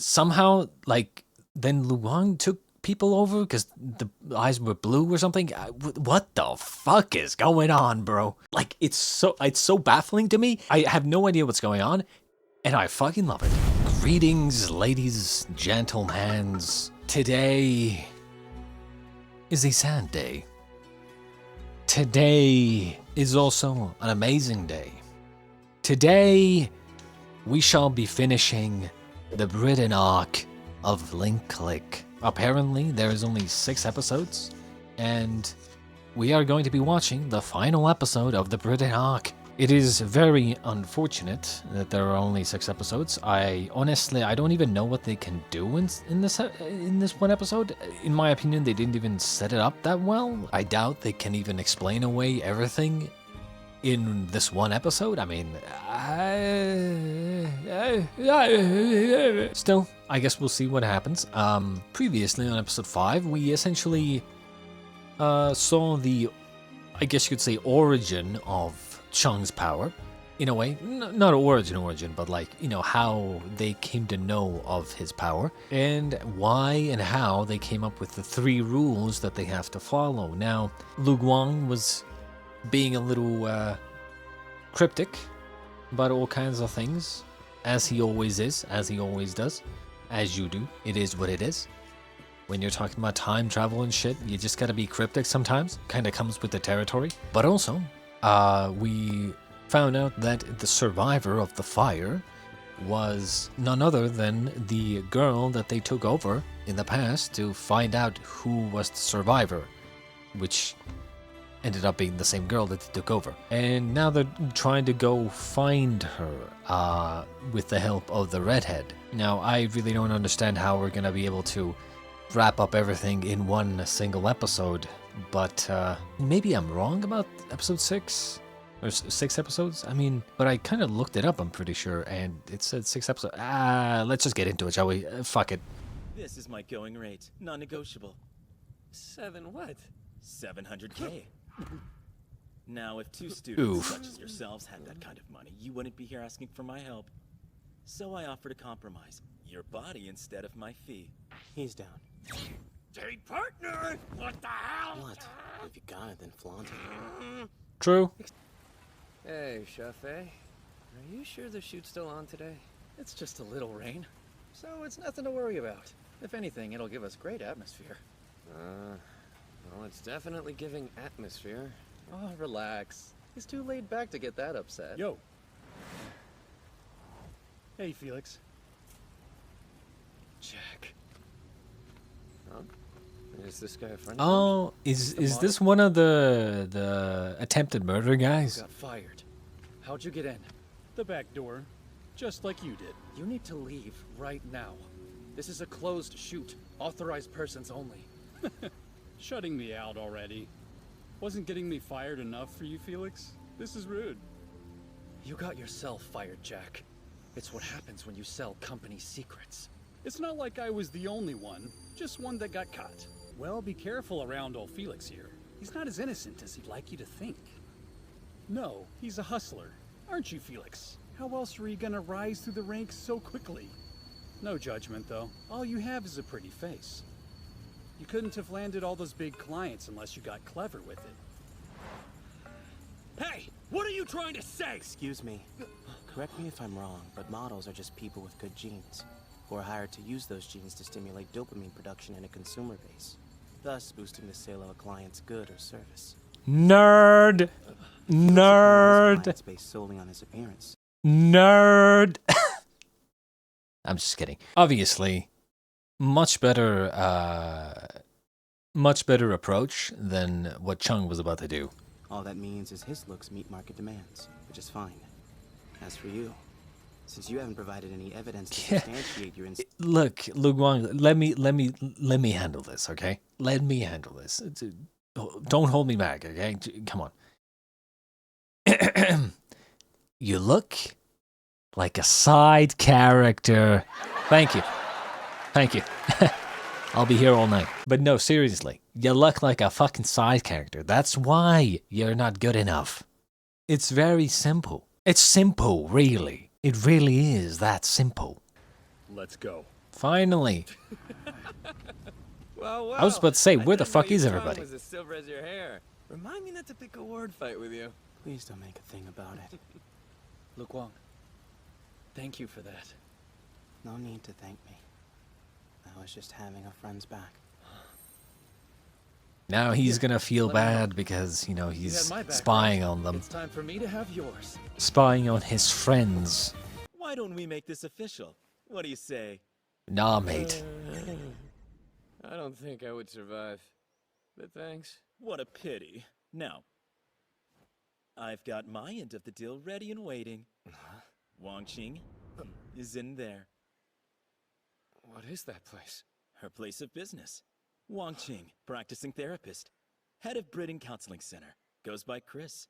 somehow, like, then Luang took people over because the eyes were blue or something. What the fuck is going on, bro? Like, it's so baffling to me. I have no idea what's going on, and I fucking love it. Greetings, ladies, gentlemen. Today is a sad day. Today is also an amazing day. Today, we shall be finishing the Bridon arc of Link Click. Apparently, there is only 6 episodes, and we are going to be watching the final episode of the Bridon arc. It is very unfortunate that there are only 6 episodes. I don't even know what they can do in this one episode. In my opinion, they didn't even set it up that well. I doubt they can even explain away everything in this one episode. I mean, still, I guess we'll see what happens. Previously on episode 5, we essentially saw the, I guess you could say, origin of Chung's power. In a way, not origin, but like, you know, how they came to know of his power, and why and how they came up with the 3 rules that they have to follow. Now, Lu Guang was being a little cryptic about all kinds of things, as he always is, as he always does, as you do. It is what it is. When you're talking about time travel and shit, you just gotta be cryptic sometimes. Kinda comes with the territory. But also, we found out that the survivor of the fire was none other than the girl that they took over in the past to find out who was the survivor, which ended up being the same girl that they took over. And now they're trying to go find her with the help of the redhead. Now, I really don't understand how we're going to be able to wrap up everything in one single episode, but maybe I'm wrong about episode 6? Or 6 episodes? I mean, but I kind of looked it up, I'm pretty sure, and it said 6 episodes. Let's just get into it, shall we? Fuck it. This is my going rate. Non-negotiable. 7 what? 700K. Now, if 2 students such as yourselves had that kind of money, you wouldn't be here asking for my help. So I offered a compromise. Your body instead of my fee. He's down. Hey, partner! What the hell? What? If you got it, then flaunt it. True. Hey, Chef, are you sure the shoot's still on today? It's just a little rain, so it's nothing to worry about. If anything, it'll give us great atmosphere. Well, it's definitely giving atmosphere. Oh, relax. He's too laid back to get that upset. Yo. Hey, Felix. Jack. Huh? Is this guy a friend? Oh, is this one of the attempted murder guys? You got fired. How'd you get in? The back door. Just like you did. You need to leave right now. This is a closed shoot. Authorized persons only. Shutting me out already. Wasn't getting me fired enough for you, Felix? This is rude. You got yourself fired, Jack. It's what happens when you sell company secrets. It's not like I was the only one. Just one that got caught. Well, be careful around old Felix here. He's not as innocent as he'd like you to think. No, he's a hustler. Aren't you, Felix? How else are you gonna rise through the ranks so quickly? No judgment, though. All you have is a pretty face. You couldn't have landed all those big clients unless you got clever with it. Hey! What are you trying to say? Excuse me. Correct me if I'm wrong, but models are just people with good genes, who are hired to use those genes to stimulate dopamine production in a consumer base, thus boosting the sale of a client's good or service. Nerd. Nerd. It's based solely on his appearance. Nerd. I'm just kidding. Obviously, much better approach than what Chung was about to do. All that means is his looks meet market demands, which is fine. As for you, since you haven't provided any evidence to substantiate your Look, Lu Guang, let me handle this, okay? Let me handle this. Don't hold me back, okay? Come on. You look like a side character. Thank you. Thank you. I'll be here all night. But no, seriously, you look like a fucking side character. That's why you're not good enough. It's very simple. It's simple, really. It really is that simple. Let's go. Finally. Well, I was about to say, I where the didn't know fuck your is tongue everybody? was as silver as your hair. Remind me not to pick a word fight with you. Please don't make a thing about it. Luke Wong, thank you for that. No need to thank me. I was just having a friend's back. Now he's gonna feel let me know. bad because, you know, You he's had my back, spying right? on them. It's time for me to have yours. Spying on his friends. Why don't we make this official? What do you say? Nah, mate. I don't think I would survive. But thanks. What a pity. Now, I've got my end of the deal ready and waiting. Wang Qing is in there. What is that place? Her place of business. Wang Qing, practicing therapist. Head of Bridon Counseling Center. Goes by Chris.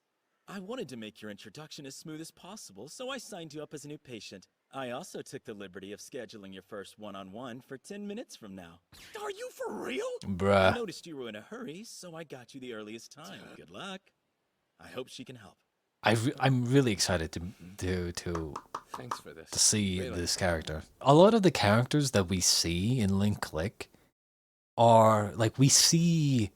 I wanted to make your introduction as smooth as possible, so I signed you up as a new patient. I also took the liberty of scheduling your first one-on-one for 10 minutes from now. Are you for real? I Bruh. noticed you were in a hurry, so I got you the earliest time. Good luck. I hope she can help. I'm really excited to Thanks for this. see Really. this character. A lot of the characters that we see in Link Click are like, we see,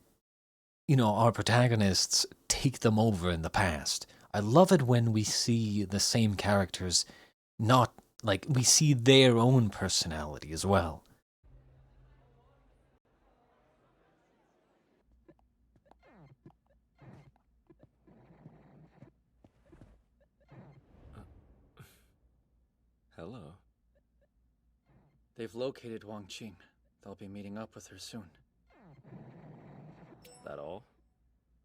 you know, our protagonists take them over in the past. I love it when we see the same characters, not like we see their own personality as well. Hello. They've located Wang Qing. They'll be meeting up with her soon. That all?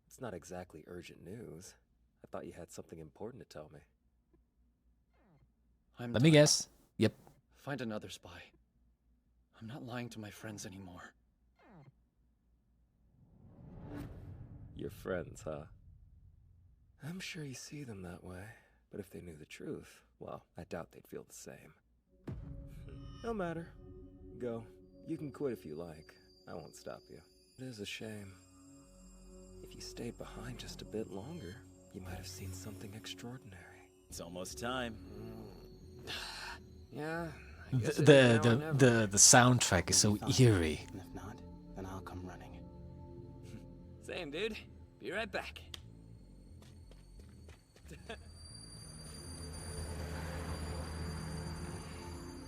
It's not exactly urgent news. I thought you had something important to tell me. I'm Let me done. guess. Yep. Find another spy. I'm not lying to my friends anymore. Your friends, huh? I'm sure you see them that way, but if they knew the truth, well, I doubt they'd feel the same. No matter. Go. You can quit if you like. I won't stop you. It is a shame. If you stayed behind just a bit longer, you might have seen something extraordinary. It's almost time. Yeah. I The guess it is now or never. the soundtrack is so Maybe fine. eerie. And if not, then I'll come running. Same, dude. Be right back.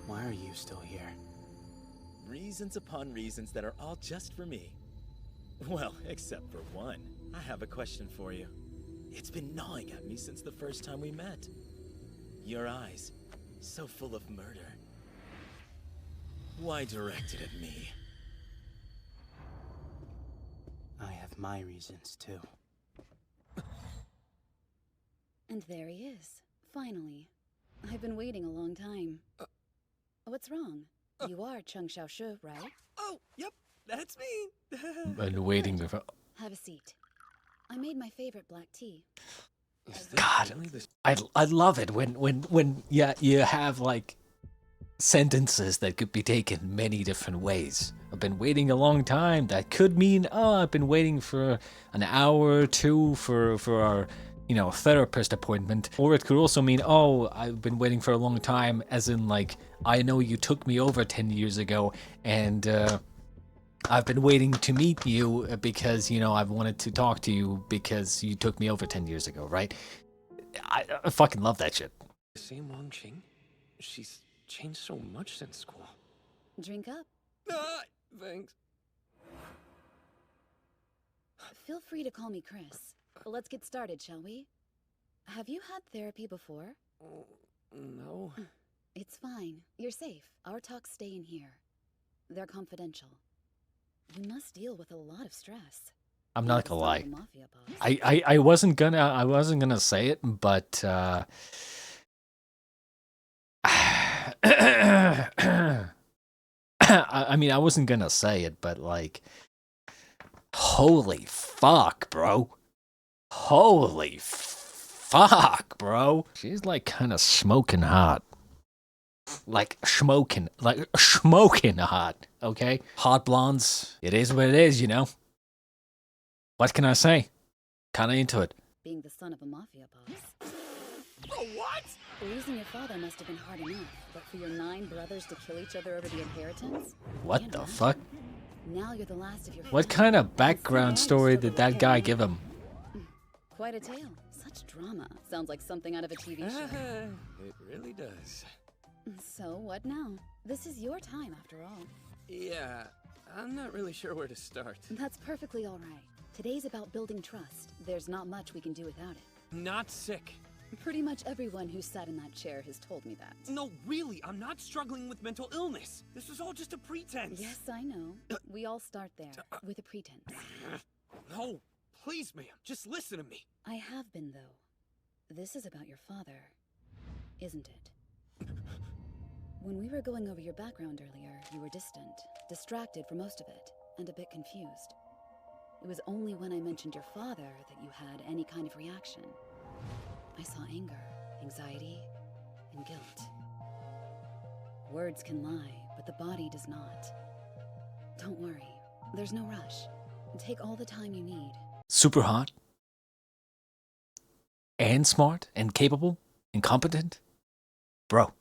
Why are you still here? Reasons upon reasons that are all just for me. Well, except for one. I have a question for you. It's been gnawing at me since the first time we met. Your eyes, so full of murder. Why directed at me? I have my reasons too. And there he is, finally. I've been waiting a long time. What's wrong? You are Chung Xiaoshu, right? Oh, yep. That's me. And waiting before. Have a seat. I made my favorite black tea. Is this God, really the I love it when yeah, you have like sentences that could be taken many different ways. I've been waiting a long time. That could mean, oh, I've been waiting for an hour or two for our, you know, therapist appointment. Or it could also mean, oh, I've been waiting for a long time, as in like, I know you took me over 10 years ago, and I've been waiting to meet you because, you know, I've wanted to talk to you because you took me over 10 years ago, right? I fucking love that shit. Same Wang Qing? She's changed so much since school. Drink up. Ah, thanks. Feel free to call me Chris. Let's get started, shall we? Have you had therapy before? Oh, no. It's fine. You're safe. Our talks stay in here. They're confidential. You must deal with a lot of stress. I'm You're not the gonna son lie. of a mafia boss. I wasn't gonna say it, but I mean, I wasn't gonna say it, but like, holy fuck, bro. Holy fuck, bro. She's like kind of smoking hot. Like smoking hot, okay? Hot blondes. It is what it is, you know? What can I say? Kinda into it. Being the son of a mafia boss. What? Losing your father must have been hard enough, but for your 9 brothers to kill each other over the inheritance? What Can't the imagine. fuck? Now you're the last of your What family, kind of and background still story you did struggle that to guy carry give on. him? Quite a tale. Such drama. Sounds like something out of a TV show. It really does. So, what now? This is your time, after all. Yeah, I'm not really sure where to start. That's perfectly all right. Today's about building trust. There's not much we can do without it. Not sick. Pretty much everyone who's sat in that chair has told me that. No, really, I'm not struggling with mental illness. This was all just a pretense. Yes, I know. We all start there, with a pretense. No, please, ma'am, just listen to me. I have been, though. This is about your father, isn't it? When we were going over your background earlier, you were distant, distracted for most of it, and a bit confused. It was only when I mentioned your father that you had any kind of reaction. I saw anger, anxiety, and guilt. Words can lie, but the body does not. Don't worry, there's no rush. Take all the time you need. Super hot? And smart? And capable? And competent? Bro.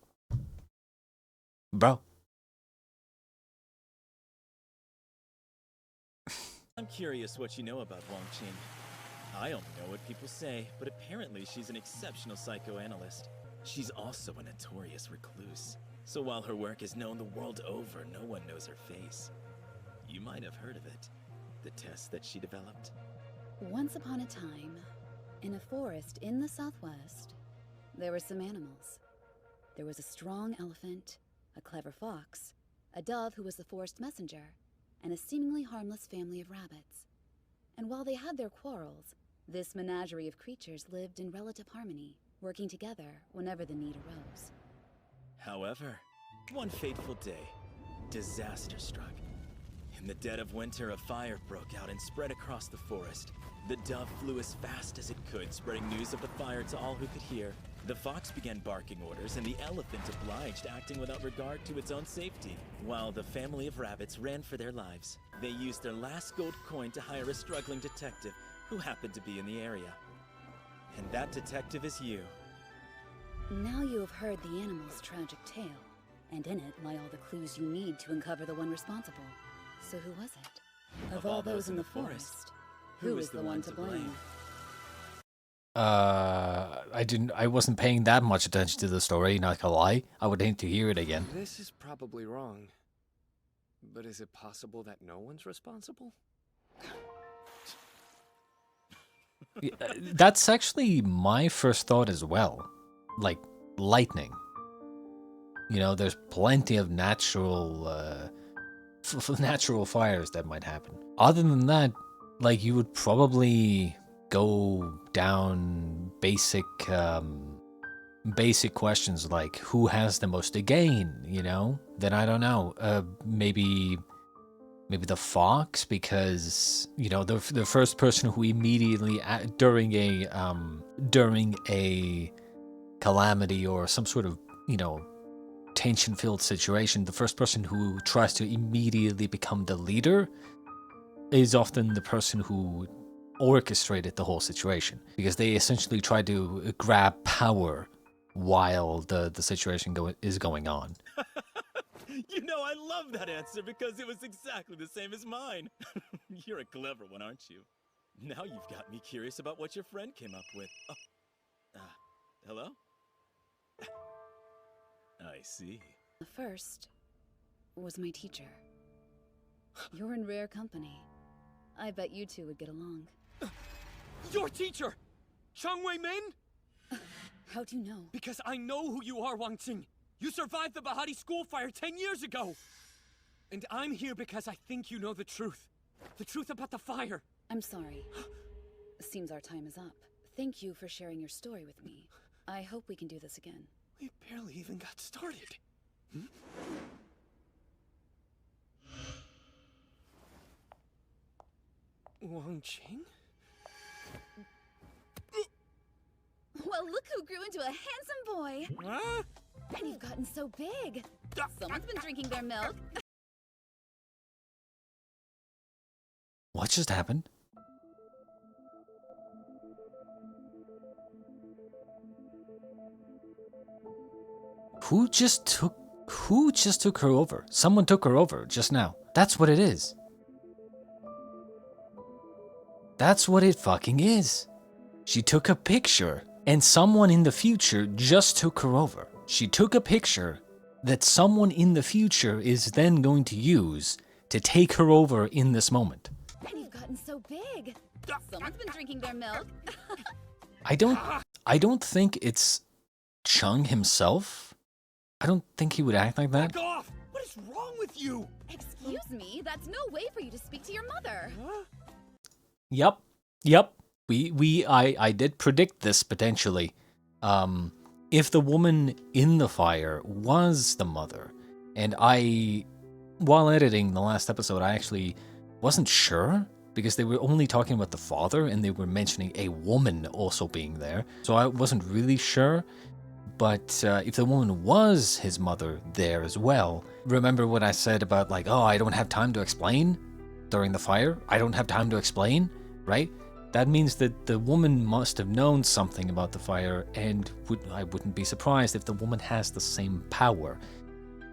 I'm curious what you know about Wang Qing. I only know what people say, but apparently she's an exceptional psychoanalyst. She's also a notorious recluse. So while her work is known the world over, no one knows her face. You might have heard of it. The test that she developed. Once upon a time, in a forest in the southwest, there were some animals. There was a strong elephant, a clever fox, a dove who was the forest messenger, and a seemingly harmless family of rabbits. And while they had their quarrels, this menagerie of creatures lived in relative harmony, working together whenever the need arose. However, one fateful day, disaster struck. In the dead of winter, a fire broke out and spread across the forest. The dove flew as fast as it could, spreading news of the fire to all who could hear. The fox began barking orders, and the elephant obliged, acting without regard to its own safety. While the family of rabbits ran for their lives, they used their last gold coin to hire a struggling detective who happened to be in the area. And that detective is you. Now you have heard the animal's tragic tale, and in it lie all the clues you need to uncover the one responsible. So who was it? Of all those in the forest, who is the one to blame? I wasn't paying that much attention to the story, not gonna lie. I would hate to hear it again. This is probably wrong. But is it possible that no one's responsible? That's actually my first thought as well. Like, lightning. You know, there's plenty of natural fires that might happen. Other than that, like, you would probably go down basic questions like who has the most to gain, you know? Then I don't know, maybe the fox, because, you know, the first person who immediately during a calamity or some sort of, you know, tension-filled situation, the first person who tries to immediately become the leader is often the person who orchestrated the whole situation, because they essentially try to grab power while the situation is going on. You know, I love that answer because it was exactly the same as mine. You're a clever one, aren't you? Now you've got me curious about what your friend came up with. Oh. Hello? I see. The first was my teacher. You're in rare company. I bet you two would get along. Your teacher! Chang Wei-min? How do you know? Because I know who you are, Wang Qing. You survived the Bahati school fire 10 years ago. And I'm here because I think you know the truth. The truth about the fire. I'm sorry. Seems our time is up. Thank you for sharing your story with me. I hope we can do this again. We barely even got started. Hmm? Wang Qing? Well, look who grew into a handsome boy! Huh? And you've gotten so big! Someone's been drinking their milk. What just happened? Who just took her over? Someone took her over just now. That's what it is. That's what it fucking is. She took a picture, and someone in the future just took her over. She took a picture that someone in the future is then going to use to take her over in this moment. You've gotten so big. Someone's been drinking their milk. I don't think it's Chung himself. I don't think he would act like that. Back off! What is wrong with you? Excuse me, that's no way for you to speak to your mother. Huh? Yep. I did predict this potentially. If the woman in the fire was the mother, and while editing the last episode, I actually wasn't sure because they were only talking about the father and they were mentioning a woman also being there. So I wasn't really sure. But if the woman was his mother there as well, remember what I said about like, oh, I don't have time to explain during the fire? I don't have time to explain, right? That means that the woman must have known something about the fire, and I wouldn't be surprised if the woman has the same power.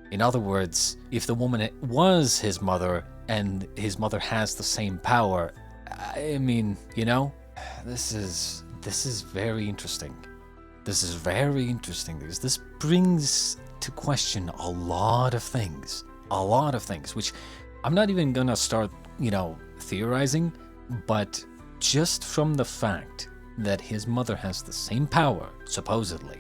In other words, if the woman was his mother and his mother has the same power, I mean, you know, this is very interesting. This is very interesting because this brings to question a lot of things, which I'm not even gonna start, theorizing, but just from the fact that his mother has the same power, supposedly,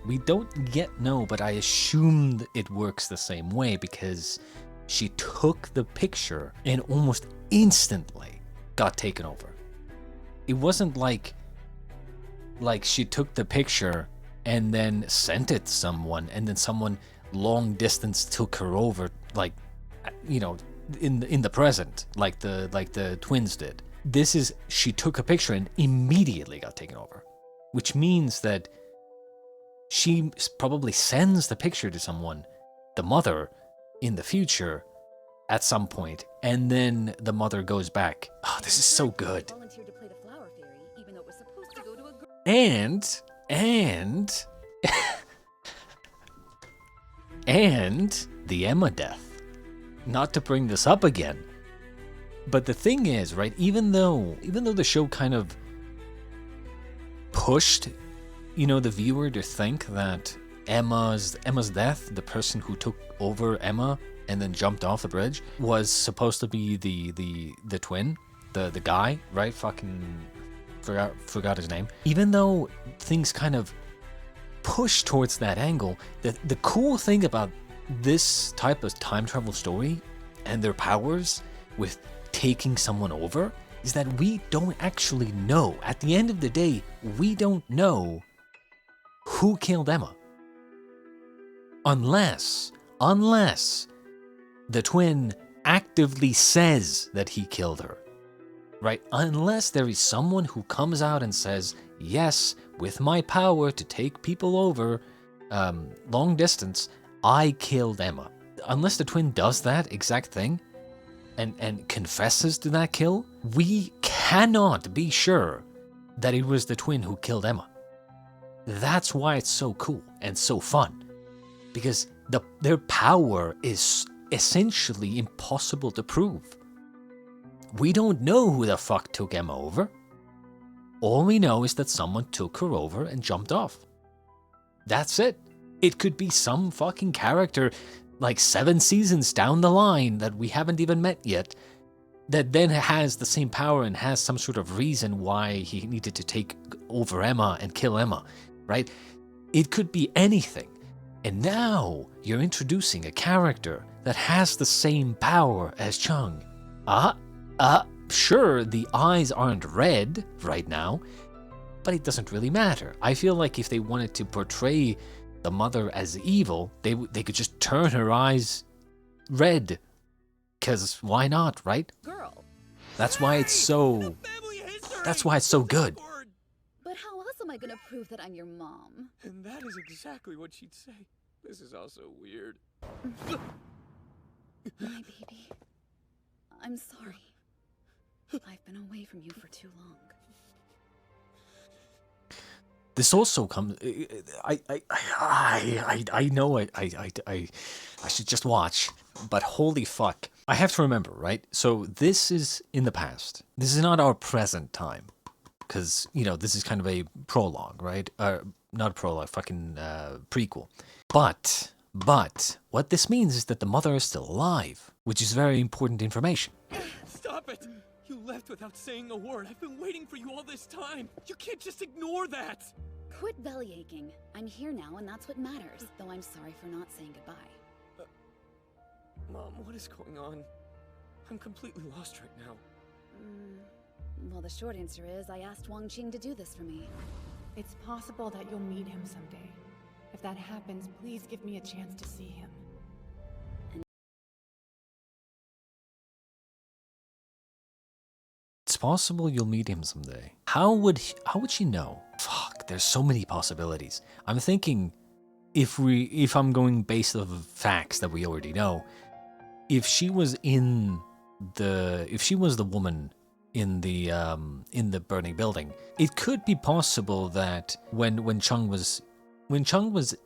we don't yet know, but I assumed it works the same way because she took the picture and almost instantly got taken over. It wasn't like she took the picture and then sent it to someone and then someone long distance took her over, in the present, like the twins did. This is, she took a picture and immediately got taken over, which means that she probably sends the picture to someone, the mother, in the future at some point, and then the mother goes back. Oh, this is so good. Volunteered to play the flower fairy, even though it was supposed to go to a girl. And the Emma death. Not to bring this up again, but the thing is, right, even though the show kind of pushed, the viewer to think that Emma's death, the person who took over Emma and then jumped off the bridge, was supposed to be the twin, the guy, right? Fucking forgot his name. Even though things kind of push towards that angle, the cool thing about this type of time travel story and their powers with taking someone over is that we don't actually know. At the end of the day, we don't know who killed Emma. Unless the twin actively says that he killed her, right? Unless there is someone who comes out and says, yes, with my power to take people over long distance, I killed Emma. Unless the twin does that exact thing and confesses to that kill, we cannot be sure that it was the twin who killed Emma. That's why it's so cool and so fun, because their power is essentially impossible to prove. We don't know who the fuck took Emma over. All we know is that someone took her over and jumped off. That's it. It could be some fucking character like 7 seasons down the line that we haven't even met yet, that then has the same power and has some sort of reason why he needed to take over Emma and kill Emma, right? It could be anything. And now you're introducing a character that has the same power as Chung. Sure, the eyes aren't red right now, but it doesn't really matter. I feel like if they wanted to portray the mother as evil, they could just turn her eyes red. Because why not, right? Girl. That's why it's so... That's why it's so good. But how else am I gonna prove that I'm your mom? And that is exactly what she'd say. This is also weird. My baby. I'm sorry. I've been away from you for too long. This also comes. I know I should just watch, but holy fuck! I have to remember, right? So this is in the past. This is not our present time, because this is kind of a prologue, right? Not a prologue, fucking prequel. But what this means is that the mother is still alive, which is very important information. Stop it! You left without saying a word. I've been waiting for you all this time. You can't just ignore that. Quit belly aching. I'm here now, and that's what matters. Though I'm sorry for not saying goodbye. Mom, what is going on? I'm completely lost right now. Well, the short answer is I asked Wang Qing to do this for me. It's possible that you'll meet him someday. If that happens, please give me a chance to see him. It's possible you'll meet him someday. How would she know? Fuck, there's so many possibilities. I'm thinking, if I'm going based off of facts that we already know, if she was the woman in the burning building, it could be possible that when Chung was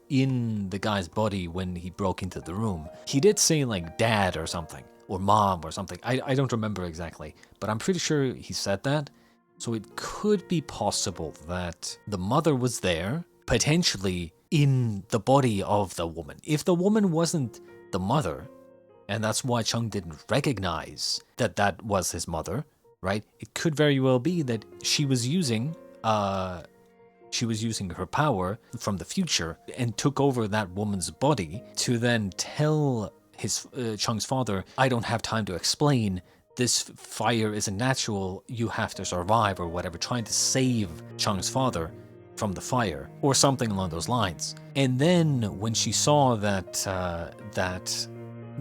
in the guy's body when he broke into the room, he did say like dad or something, or mom or something. I don't remember exactly, but I'm pretty sure he said that. So it could be possible that the mother was there, potentially in the body of the woman. If the woman wasn't the mother, and that's why Chung didn't recognize that was his mother, right? It could very well be that she was using her power from the future and took over that woman's body to then tell his Chung's father, I don't have time to explain. This fire isn't natural. You have to survive or whatever, trying to save Chung's father from the fire or something along those lines. And then when she saw that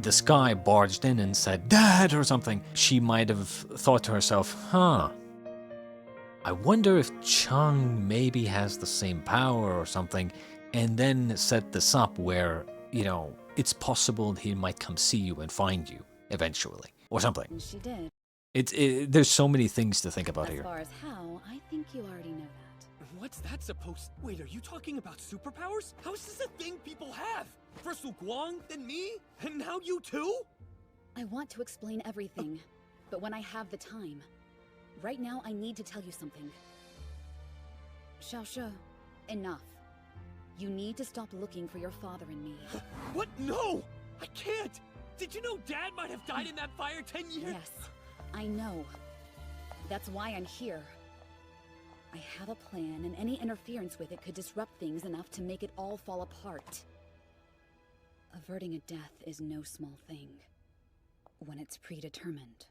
this guy barged in and said, Dad, or something, she might have thought to herself, I wonder if Chung maybe has the same power or something, and then set this up where, it's possible he might come see you and find you eventually, or something. And she did. There's so many things to think about As here. far as how, I think you already know that. What's that supposed... Wait, are you talking about superpowers? How is this a thing people have? First Lu Guang, then me, and now you too? I want to explain everything, but when I have the time. Right now, I need to tell you something. Xiaoshe, enough. You need to stop looking for your father and me. What? No! I can't! Did you know Dad might have died in that fire 10 years? Yes, I know. That's why I'm here. I have a plan, and any interference with it could disrupt things enough to make it all fall apart. Averting a death is no small thing, when it's predetermined.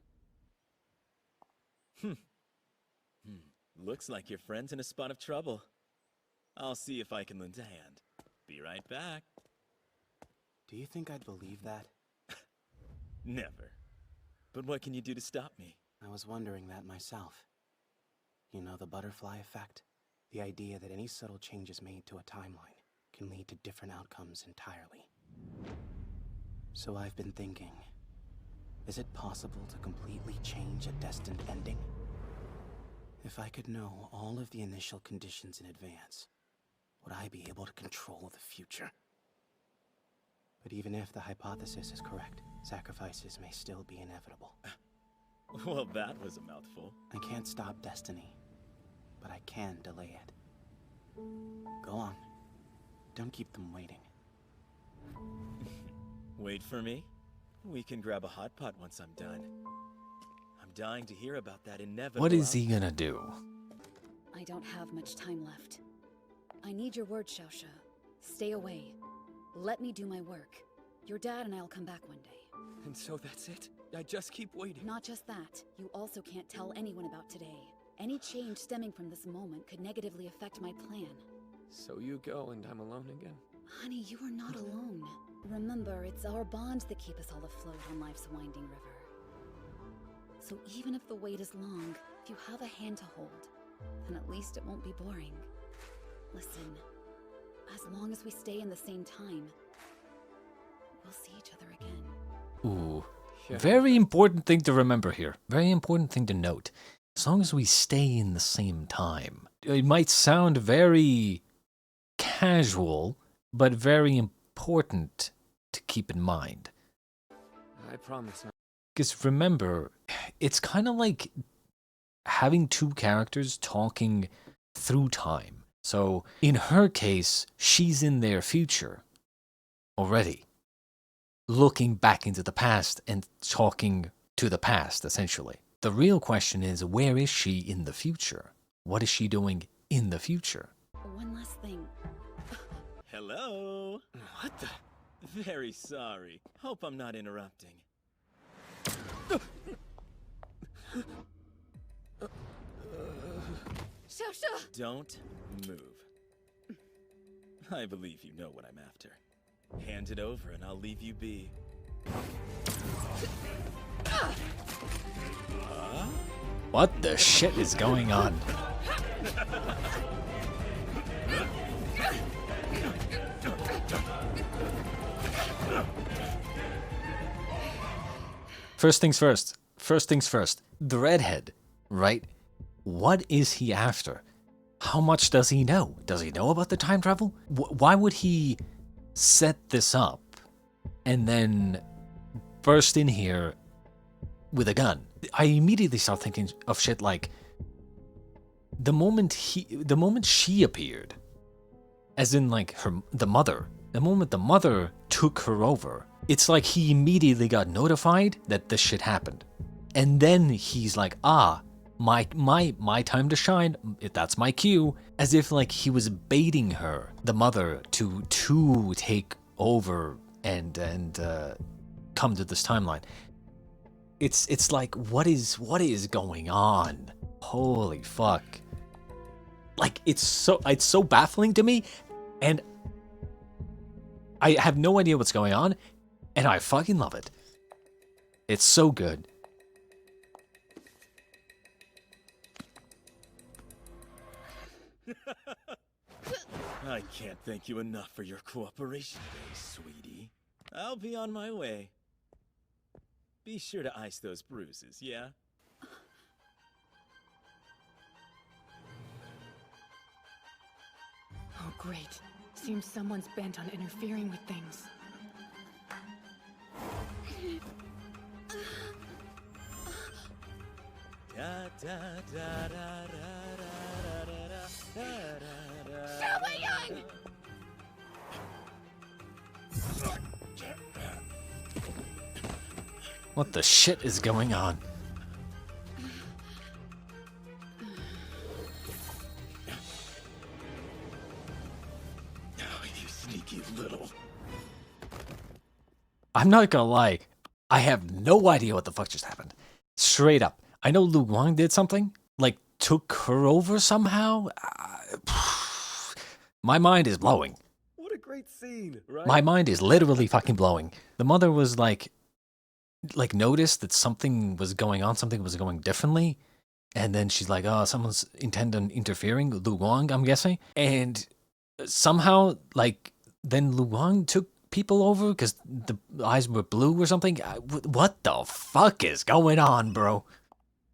Looks like your friend's in a spot of trouble. I'll see if I can lend a hand. Be right back. Do you think I'd believe that? Never. But what can you do to stop me? I was wondering that myself. You know the butterfly effect? The idea that any subtle changes made to a timeline can lead to different outcomes entirely. So I've been thinking, is it possible to completely change a destined ending? If I could know all of the initial conditions in advance, would I be able to control the future? But even if the hypothesis is correct, sacrifices may still be inevitable. Well, that was a mouthful. I can't stop destiny, but I can delay it. Go on. Don't keep them waiting. Wait for me? We can grab a hot pot once I'm done. I'm dying to hear about that inevitable... What is he gonna do? I don't have much time left. I need your word, Xiaoshe. Stay away. Let me do my work. Your dad and I'll come back one day. And so that's it? I just keep waiting. Not just that. You also can't tell anyone about today. Any change stemming from this moment could negatively affect my plan. So you go and I'm alone again? Honey, you are not alone. Remember, it's our bonds that keep us all afloat on life's winding river. So even if the wait is long, if you have a hand to hold, then at least it won't be boring. Listen, as long as we stay in the same time, we'll see each other again. Ooh. Yeah. Very important thing to remember here. Very important thing to note. as long as we stay in the same time. It might sound very casual, but very important to keep in mind. I promise not. Because remember, it's kind of like having two characters talking through time. So in her case, she's in their future already, looking back into the past and talking to the past, essentially. The real question is, where is she in the future? What is she doing in the future? One last thing. Hello? What the? Very sorry. Hope I'm not interrupting. Don't move. I believe you know what I'm after. Hand it over and I'll leave you be. What the shit is going on? First things first. First things first. The redhead, right? What is he after? How much does he know? Does he know about the time travel? Why would he set this up and then burst in here with a gun? I immediately start thinking of shit like the moment she appeared, as in like the mother. The moment the mother took her over, it's like he immediately got notified that this shit happened, and then he's like, my time to shine. That's my cue. As if like he was baiting her, the mother, to take over and come to this timeline. It's like, what is going on? Holy fuck! Like it's so baffling to me, and I have no idea what's going on, and I fucking love it. It's so good. I can't thank you enough for your cooperation today, sweetie. I'll be on my way. Be sure to ice those bruises, yeah? Oh, great. Seems someone's bent on interfering with things. What the shit is going on? Oh, you sneaky little. I'm not gonna lie, I have no idea what the fuck just happened. Straight up. I know Lu Guang did something, like took her over somehow. My mind is blowing. What a great scene, right? My mind is literally fucking blowing. The mother was like noticed that something was going on, something was going differently, and then she's like, oh, someone's intent on interfering, Lu Guang, I'm guessing, and somehow, like, then Lu Guang took people over because the eyes were blue or something. What the fuck is going on, bro?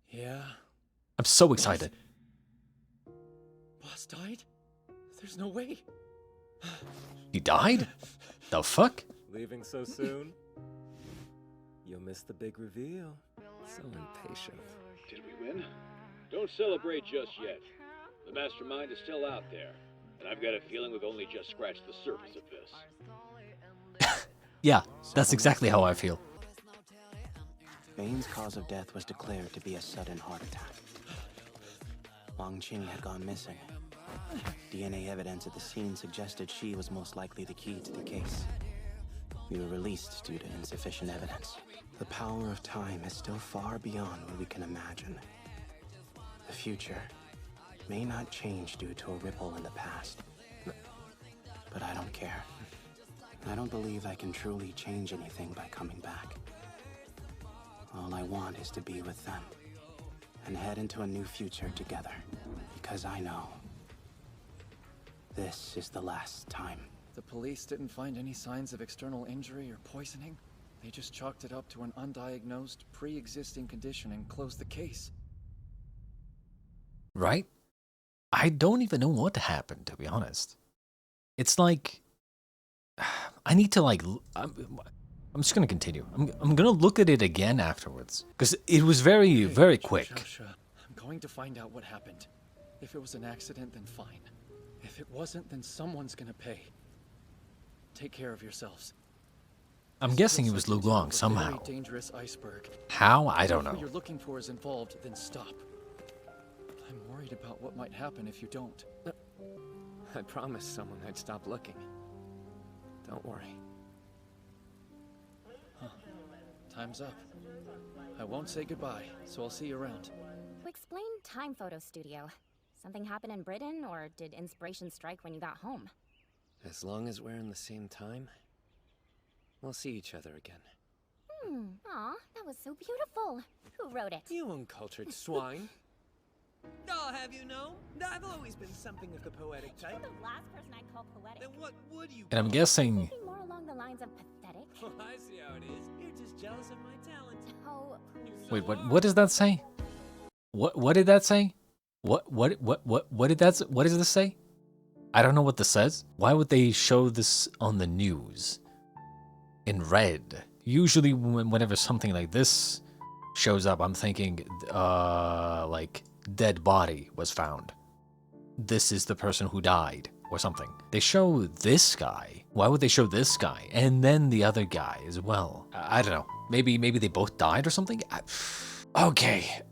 Yeah. I'm so excited. Boss died? There's no way. He died? The fuck? Leaving so soon? You'll miss the big reveal. So impatient. Did we win? Don't celebrate just yet. The mastermind is still out there, and I've got a feeling we've only just scratched the surface of this. Yeah, that's exactly how I feel. Bane's cause of death was declared to be a sudden heart attack. Wang Qing had gone missing. DNA evidence at the scene suggested she was most likely the key to the case. We were released due to insufficient evidence. The power of time is still far beyond what we can imagine. The future may not change due to a ripple in the past. But I don't care. I don't believe I can truly change anything by coming back. All I want is to be with them and head into a new future together. Because I know this is the last time. The police didn't find any signs of external injury or poisoning. They just chalked it up to an undiagnosed, pre-existing condition and closed the case. right? I don't even know what happened, to be honest. It's like, I need to like, I'm just gonna continue. I'm gonna look at it again afterwards, because it was very, very quick. I'm going to find out what happened. If it was an accident, then fine. If it wasn't, then someone's gonna pay. Take care of yourselves. I'm guessing it was Lu Guang somehow. Very dangerous iceberg. How? I don't If what know. you're looking for is involved, then stop. I'm worried about what might happen if you don't. I promised someone I'd stop looking. Don't worry. Huh. Time's up. I won't say goodbye, so I'll see you around. Explain Time Photo Studio. Something happened in Bridon, or did inspiration strike when you got home? As long as we're in the same time, we'll see each other again. Aw, that was so beautiful. Who wrote it? You uncultured swine. I'll have you know, I've always been something of the poetic type. You're the last person I'd call poetic. Then what would you And I'm call guessing... Thinking more along the lines of pathetic. Oh, I see how it is. You're just jealous of my talent. Oh, Wait, what does that say? What did that say? What did that say? What does this say? I don't know what this says. Why would they show this on the news in red? Usually whenever something like this shows up, I'm thinking like dead body was found. This is the person who died or something. They show this guy. Why would they show this guy and then the other guy as well? I don't know. Maybe they both died or something. Okay.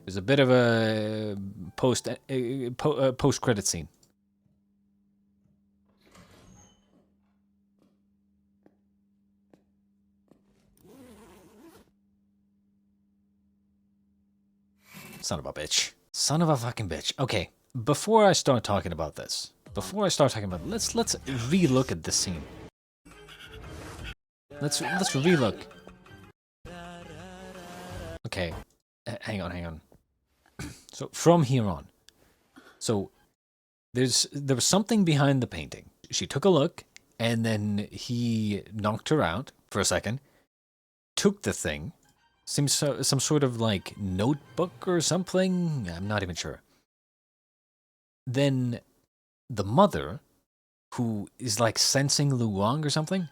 There's a bit of a post credit scene. Son of a bitch. Son of a fucking bitch. Okay, before I start talking about this, let's relook at this scene. Let's relook. Okay, hang on. So from here on, so there was something behind the painting. She took a look, and then he knocked her out for a second, took the thing. Seems some sort of like notebook or something. I'm not even sure. Then the mother, who is like sensing Lu Guang or something.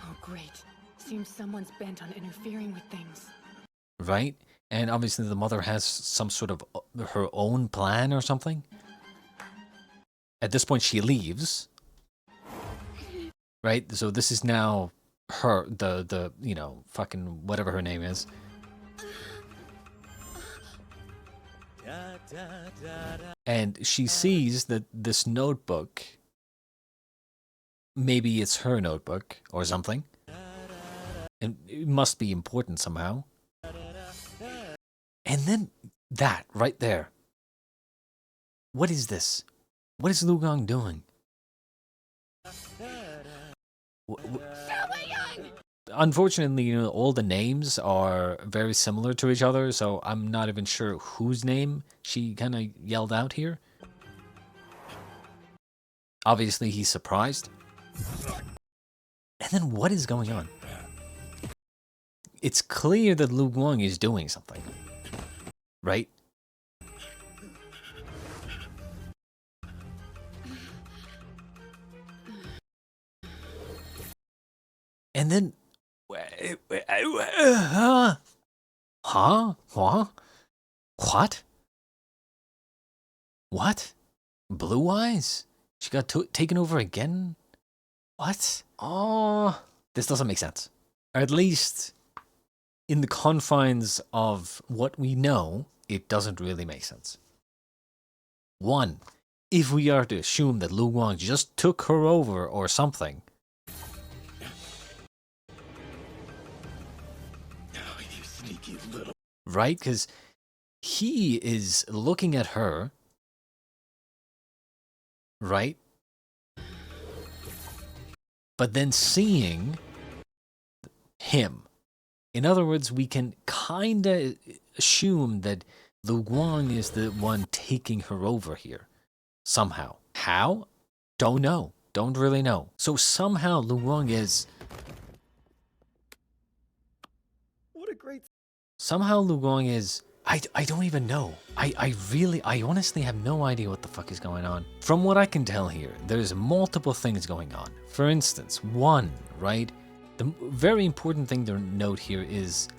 Oh, great. Seems someone's bent on interfering with things. Right? And obviously the mother has some sort of her own plan or something. At this point she leaves. Right? So this is now her, the you know, fucking whatever her name is. And she sees that this notebook, maybe it's her notebook or something, and it must be important somehow. And then that right there. What is this? What is Lu Guang doing? Unfortunately, you know, all the names are very similar to each other, so I'm not even sure whose name she kind of yelled out here. Obviously, he's surprised. And then what is going on? It's clear that Lu Guang is doing something, right? And then... Huh? What? What? Blue Eyes? She got taken over again? What? Oh, this doesn't make sense. Or at least, in the confines of what we know, it doesn't really make sense. One, if we are to assume that Lu Guang just took her over or something, right? Because he is looking at her, right? But then seeing him. In other words, we can kind of assume that Lu Guang is the one taking her over here. Somehow. How? Don't know. Don't really know. So somehow Lu Guang is... Somehow Lu Guang is, I don't even know. I honestly have no idea what the fuck is going on. From what I can tell here, there's multiple things going on. For instance, one, right? The very important thing to note here is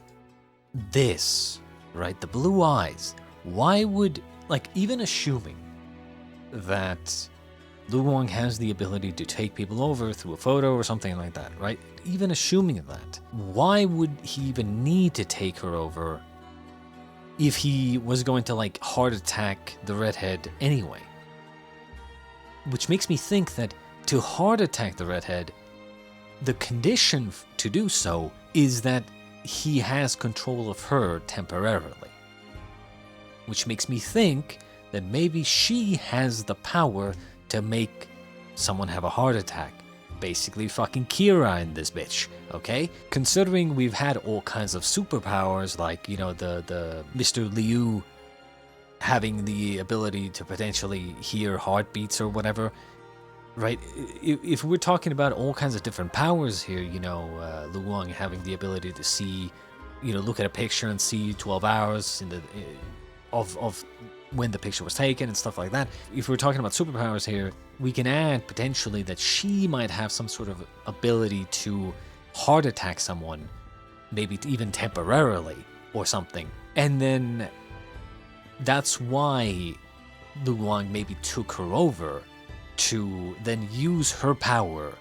this, right? The blue eyes. Why would, like, even assuming that Lu Wang has the ability to take people over through a photo or something like that, right? Even assuming that, why would he even need to take her over if he was going to, like, heart attack the redhead anyway? Which makes me think that to heart attack the redhead, the condition to do so is that he has control of her temporarily. Which makes me think that maybe she has the power to make someone have a heart attack. Basically fucking Kira in this bitch, okay? Considering we've had all kinds of superpowers, like, you know, the Mr. Liu having the ability to potentially hear heartbeats or whatever, right? If we're talking about all kinds of different powers here, you know, Lu Wang having the ability to see, you know, look at a picture and see 12 hours in the of when the picture was taken and stuff like that. If we're talking about superpowers here, we can add potentially that she might have some sort of ability to heart attack someone, maybe even temporarily or something. And then that's why Lu Wang maybe took her over to then use her power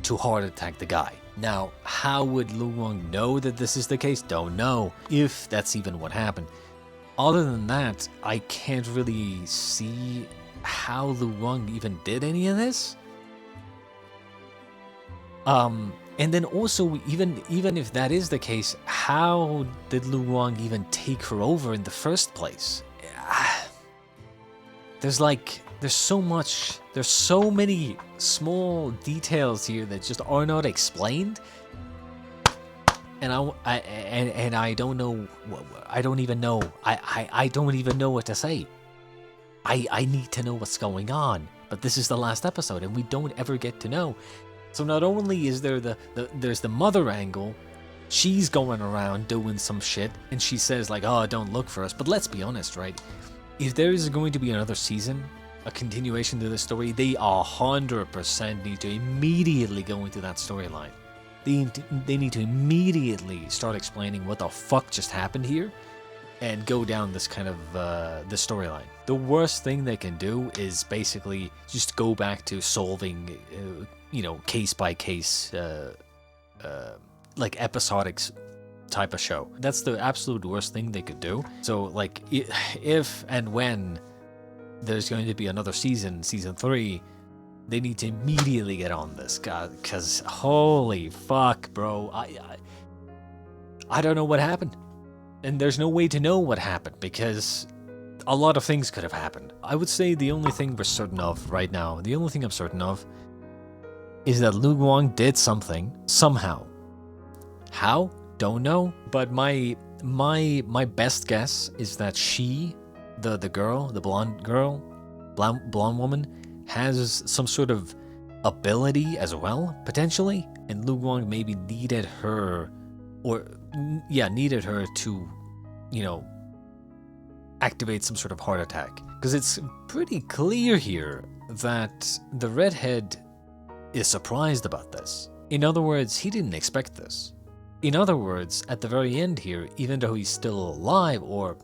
to heart attack the guy. Now, how would Lu Wang know that this is the case? Don't know, if that's even what happened. Other than that, I can't really see how Lu Wang even did any of this. And then also, even if that is the case, how did Lu Wang even take her over in the first place? There's so many small details here that just are not explained. And I don't know. I don't even know. I don't even know what to say. I need to know what's going on. But this is the last episode, and we don't ever get to know. So not only is there there's the mother angle, she's going around doing some shit, and she says like, "Oh, don't look for us." But let's be honest, right? If there is going to be another season, a continuation to the story, they 100% need to immediately go into that storyline. They need to immediately start explaining what the fuck just happened here and go down this kind of this storyline. The worst thing they can do is basically just go back to solving, you know, case by case, like episodic type of show. That's the absolute worst thing they could do. So, like, if and when there's going to be another season 3, they need to immediately get on this, God, because holy fuck, bro. I don't know what happened. And there's no way to know what happened, because a lot of things could have happened. I would say the only thing we're certain of right now, the only thing I'm certain of, is that Lu Wang did something, somehow. How? Don't know. But my best guess is that she, the girl, the blonde woman, has some sort of ability as well, potentially, and Lu Wang maybe needed her to, you know, activate some sort of heart attack. Because it's pretty clear here that the redhead is surprised about this. In other words, he didn't expect this. In other words, at the very end here, even though he's still alive, or,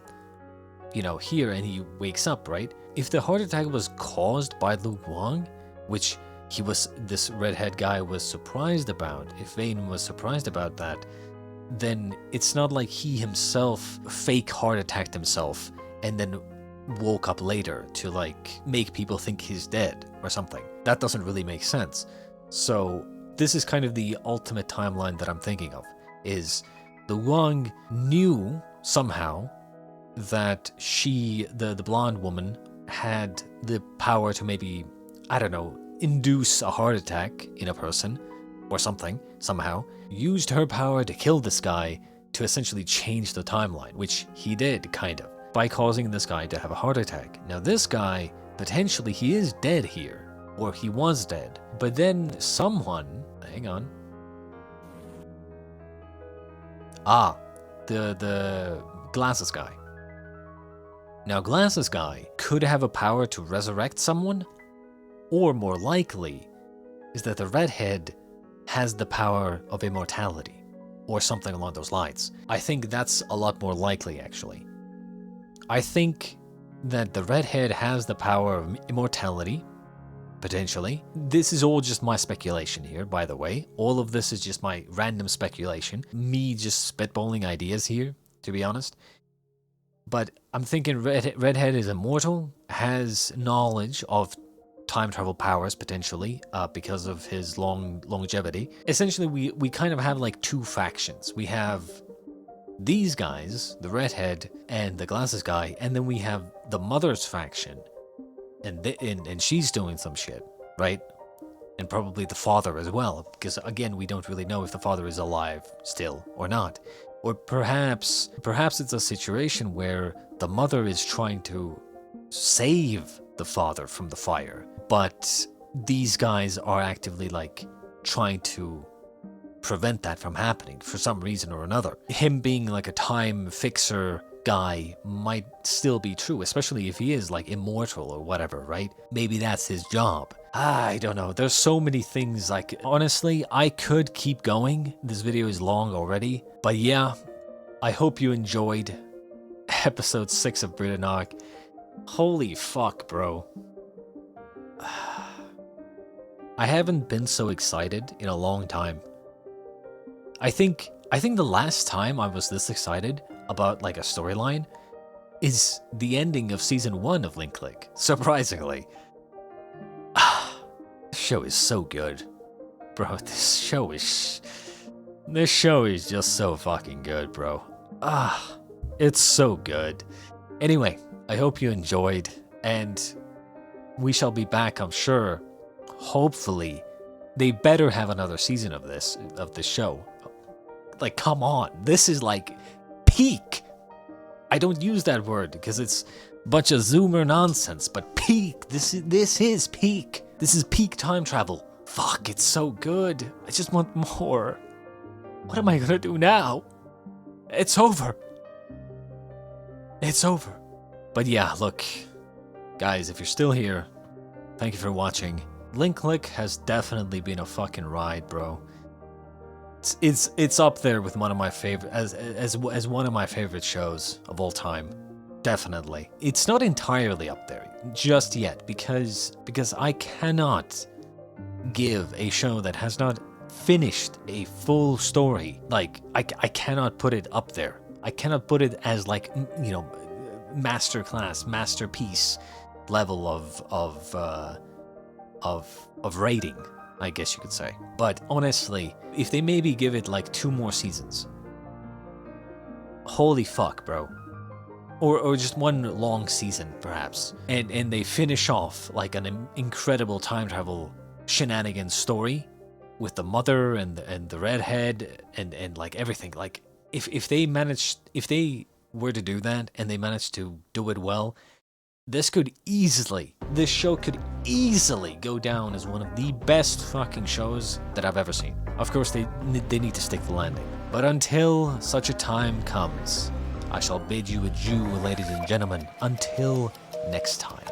you know, here, and he wakes up, right? If the heart attack was caused by Lu Wang, which this redhead guy was surprised about, if Vane was surprised about that, then it's not like he himself fake heart attacked himself and then woke up later to, like, make people think he's dead or something. That doesn't really make sense. So this is kind of the ultimate timeline that I'm thinking of, is Lu Wang knew somehow that she, the blonde woman, had the power to maybe, I don't know, induce a heart attack in a person or something, somehow, used her power to kill this guy to essentially change the timeline, which he did, kind of, by causing this guy to have a heart attack. Now this guy, potentially he is dead here, or he was dead, but then someone, hang on, the glasses guy. Now, Glasses Guy could have a power to resurrect someone, or more likely is that the redhead has the power of immortality, or something along those lines. I think that's a lot more likely, actually. I think that the redhead has the power of immortality, potentially. This is all just my speculation here, by the way. All of this is just my random speculation. Me just spitballing ideas here, to be honest. But I'm thinking redhead is immortal, has knowledge of time travel powers, potentially, because of his longevity. Essentially, we kind of have like two factions. We have these guys, the redhead and the Glasses Guy, and then we have the mother's faction, and she's doing some shit, right? And probably the father as well, because again, we don't really know if the father is alive still or not. Or perhaps it's a situation where the mother is trying to save the father from the fire, but these guys are actively like trying to prevent that from happening for some reason or another. Him being like a time fixer guy might still be true, especially if he is like immortal or whatever, right? Maybe that's his job. I don't know. There's so many things. Like, honestly, I could keep going. This video is long already. But yeah, I hope you enjoyed episode 6 of Bridon. Holy fuck, bro. I haven't been so excited in a long time. I think the last time I was this excited about like a storyline is the ending of season 1 of Link Click, surprisingly. This show is so good. Bro, this show is just so fucking good, bro. It's so good. Anyway, I hope you enjoyed, and we shall be back, I'm sure. Hopefully, they better have another season of this show. Like, come on, this is like peak. I don't use that word because it's a bunch of Zoomer nonsense, but peak. This is peak. This is peak time travel. Fuck, it's so good. I just want more. What am I gonna do now? It's over. It's over. But yeah, look, guys, if you're still here, thank you for watching. Link Click has definitely been a fucking ride, bro. It's up there with one of my favorite as one of my favorite shows of all time. Definitely. It's not entirely up there just yet because I cannot give a show that has not finished a full story. Like, I cannot put it up there. I cannot put it as like, you know, masterclass, masterpiece level of rating, I guess you could say. But honestly, if they maybe give it like 2 more seasons, holy fuck, bro. Or just 1 long season, perhaps. And they finish off like an incredible time travel shenanigans story with the mother and the redhead and like everything. Like, if they were to do that and they managed to do it well, this show could easily go down as one of the best fucking shows that I've ever seen. Of course, they need to stick the landing. But until such a time comes, I shall bid you adieu, ladies and gentlemen. Until next time.